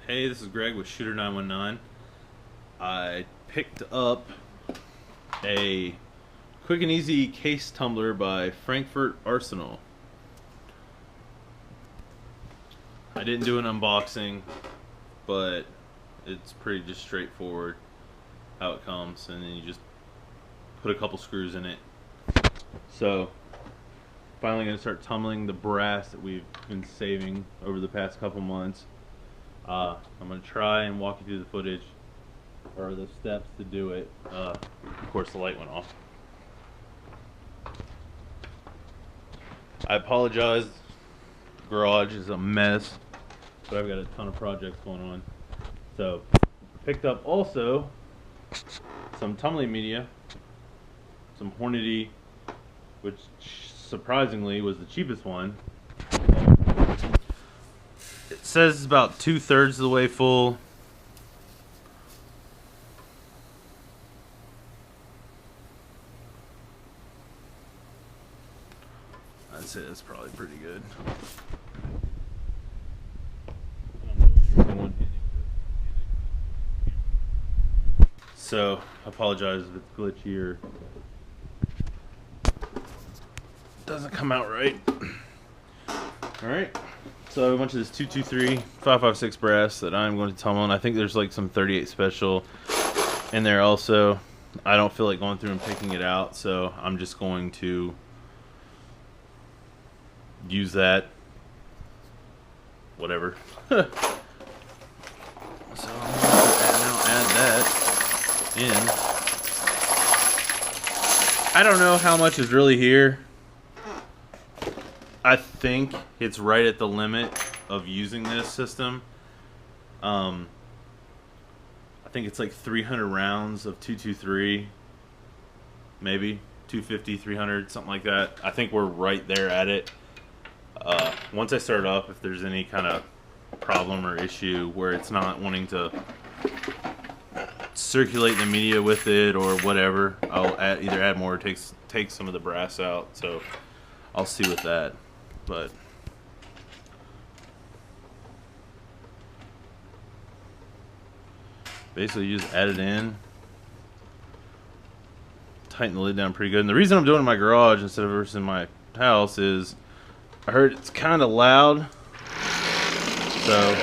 Hey, this is Greg with Shooter 919. I picked up a quick and easy case tumbler by Frankfurt Arsenal. I didn't do an unboxing, but it's pretty just straightforward how it comes, and then you just put a couple screws in it. So, finally going to start tumbling the brass that we've been saving over the past couple months. I'm going to try and walk you through the footage, or the steps to do it. Of course, the light went off. I apologize. The garage is a mess, but I've got a ton of projects going on. So, picked up also some tumbling media, some Hornady, which surprisingly was the cheapest one. It says it's about 2/3 of the way full. I'd say that's probably pretty good. So, I apologize if it's glitchy or doesn't come out right. Alright. So I have a bunch of this 223 556 brass that I'm going to tumble, and I think there's like some 38 special in there also. I don't feel like going through and picking it out, so I'm just going to use that. Whatever. So I'm going to now add that in. I don't know how much is really here. I think it's right at the limit of using this system. I think it's like 300 rounds of 223, maybe 250, 300, something like that. I think we're right there at it. Once I start up, if there's any kind of problem or issue where it's not wanting to circulate the media with it or whatever, I'll either add more or take some of the brass out. So I'll see with that. But basically you just add it in, tighten the lid down pretty good. And the reason I'm doing it in my garage instead of versus in my house is I heard it's kind of loud, so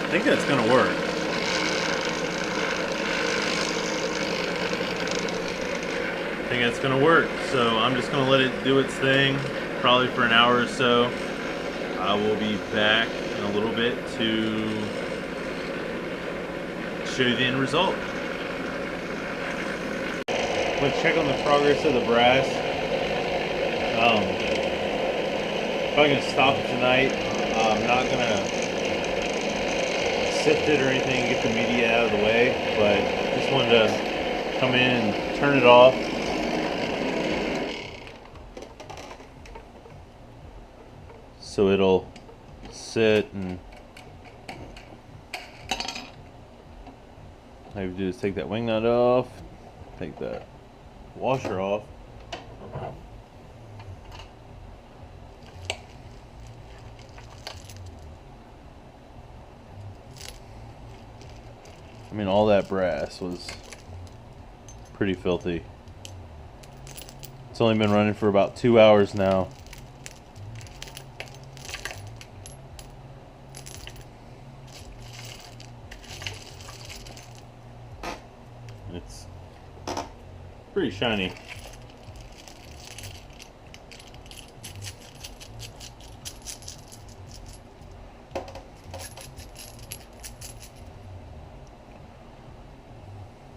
I think that's gonna work. I think that's gonna work. So I'm just gonna let it do its thing, probably for an hour or so. I will be back in a little bit to show you the end result. Let's check on the progress of the brass. Probably gonna stop it tonight. I'm not gonna sift it or anything, get the media out of the way, but just wanted to come in and turn it off. So it'll sit, and all you have to do is take that wing nut off, take that washer off. I mean, all that brass was pretty filthy. It's only been running for about 2 hours now. It's pretty shiny.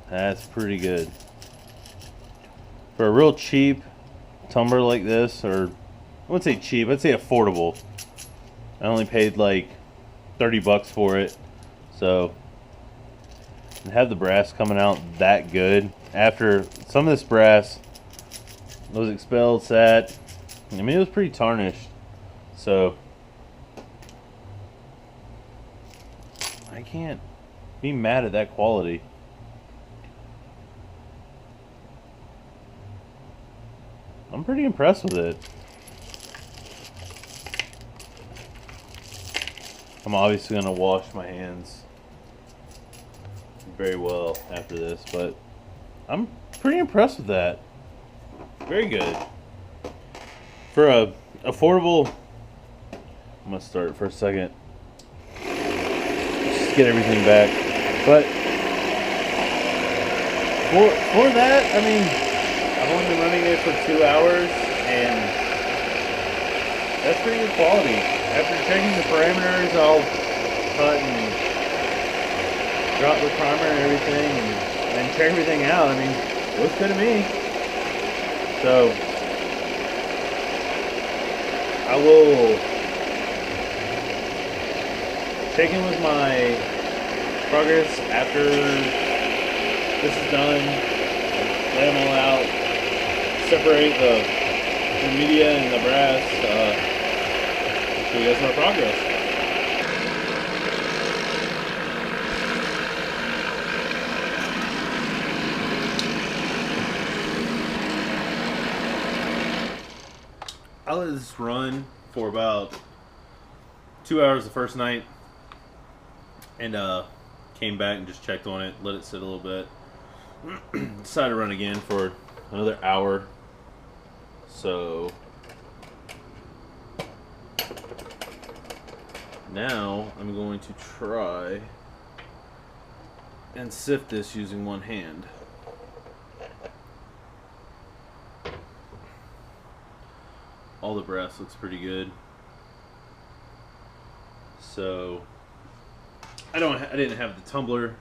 That's pretty good. For a real cheap tumbler like this, or I wouldn't say cheap, I'd say affordable. I only paid like 30 bucks for it. So, to have the brass coming out that good after some of this brass was expelled, sat, I mean, it was pretty tarnished. So I can't be mad at that quality. I'm pretty impressed with it. I'm obviously going to wash my hands very well after this, but I'm pretty impressed with that. Very good. For a affordable... I'm going to start for a second. Just get everything back. But for that, I mean, I've only been running it for 2 hours, and that's pretty good quality. After checking the parameters, I'll cut and drop the primer and everything, and check everything out. I mean, it looks good to me. So I will check in with my progress after this is done. Lay them all out, separate the media and the brass, show you guys my progress. I let this run for about 2 hours the first night, and came back and just checked on it, let it sit a little bit. Decided to run again for another hour. So now I'm going to try and sift this using one hand. All the brass looks pretty good. So I didn't have the tumbler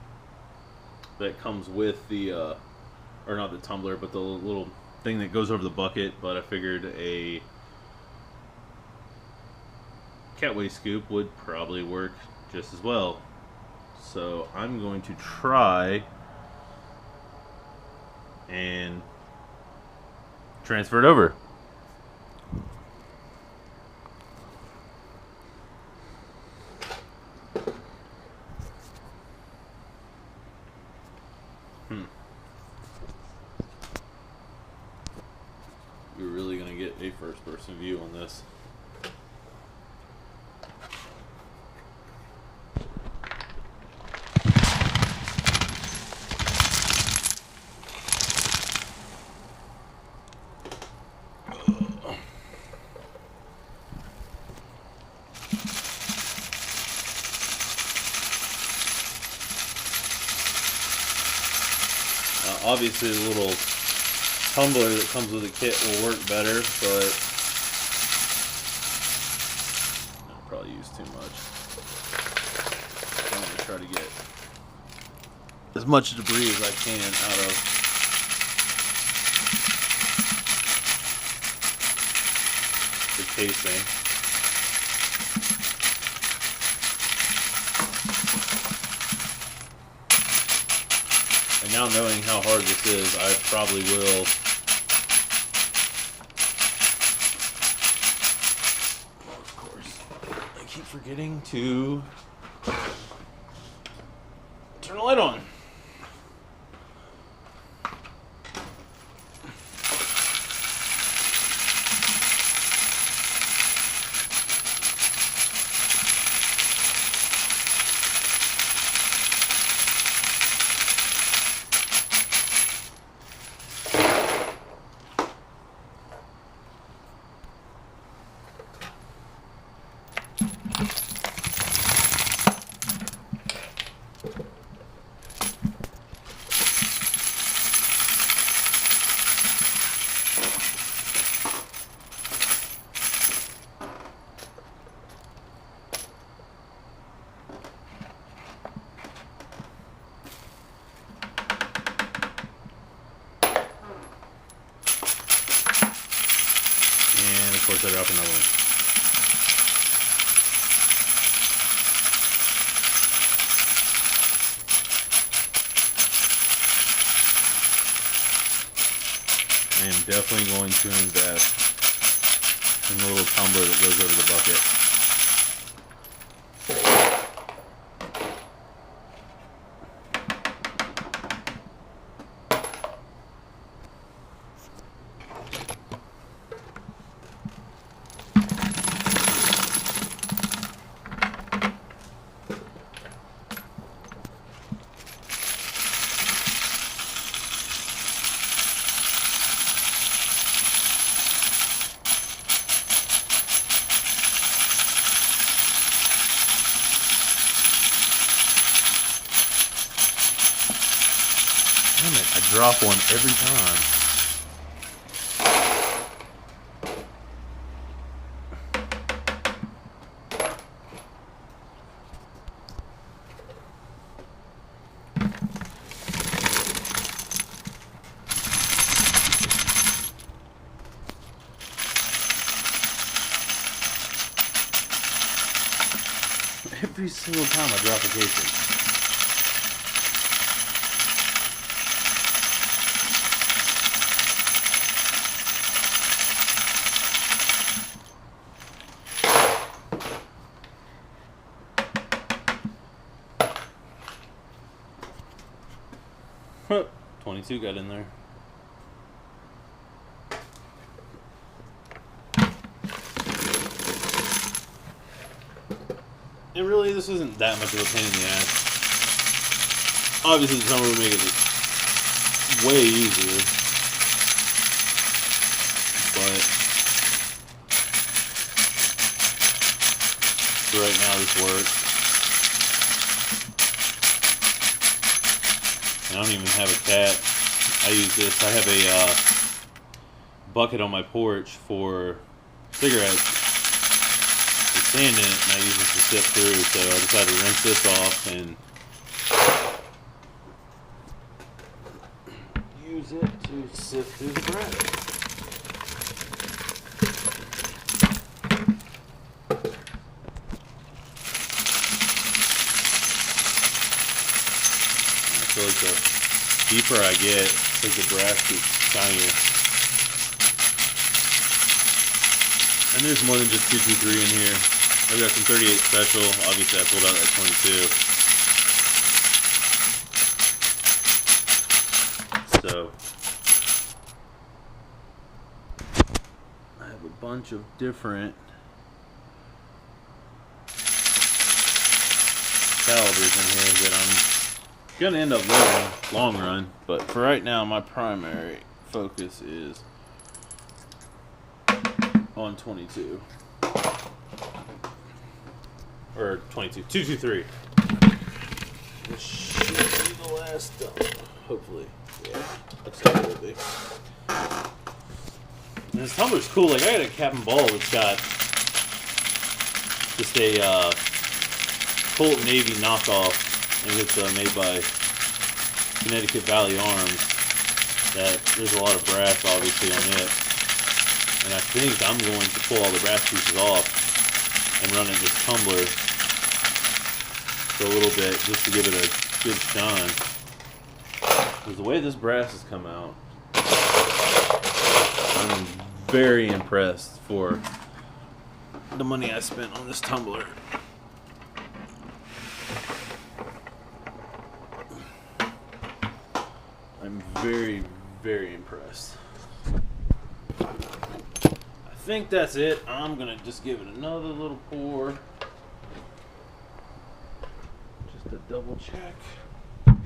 that comes with the or not the tumbler, but the little thing that goes over the bucket, but I figured a catway scoop would probably work just as well. So I'm going to try and transfer it over. You're really going to get a first-person view on this. Obviously, the little tumbler that comes with the kit will work better, but I'll probably use too much. I'm going to try to get as much debris as I can out of the casing. And now knowing how hard this is, I probably will of course, I keep forgetting to turn the light on. And of course I drop another one. I am definitely going to invest in the little tumbler that goes over the bucket. Damn it, I drop one every time. Every single time I drop a casing. Huh, 22 got in there. And really, this isn't that much of a pain in the ass. Obviously, the tumbler would make it way easier. But for right now, this works. I don't even have a cat. I use this. I have a bucket on my porch for cigarettes. There's sand in it, and I use this to sift through. So I decided to rinse this off and use it to sift through the brass. I feel like the deeper I get, I think the brass gets shinier. And there's more than just 223 in here. I've got some 38 special. Obviously, I pulled out that 22. So I have a bunch of different calibers in here that I'm gonna end up learning long run, but for right now my primary focus is on 22 or 223. This should be the last dump, hopefully. Yeah, looks like it will be. And this tumbler's cool. Like, I got a cap and ball that's got just a Colt Navy knockoff. I think it's made by Connecticut Valley Arms. That there's a lot of brass, obviously, on it. And I think I'm going to pull all the brass pieces off and run it this tumbler for a little bit, just to give it a good shine. Because the way this brass has come out, I'm very impressed for the money I spent on this tumbler. I'm very, very impressed. I think that's it. I'm gonna just give it another little pour. Just to double check. And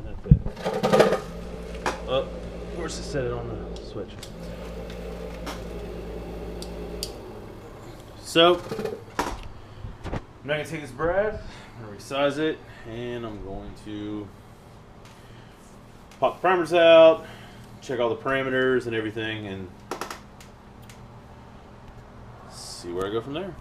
that's it. Oh, of course I set it on the switch. So I'm not going to take this brass, I'm going to resize it, and I'm going to pop the primers out, check all the parameters and everything, and see where I go from there.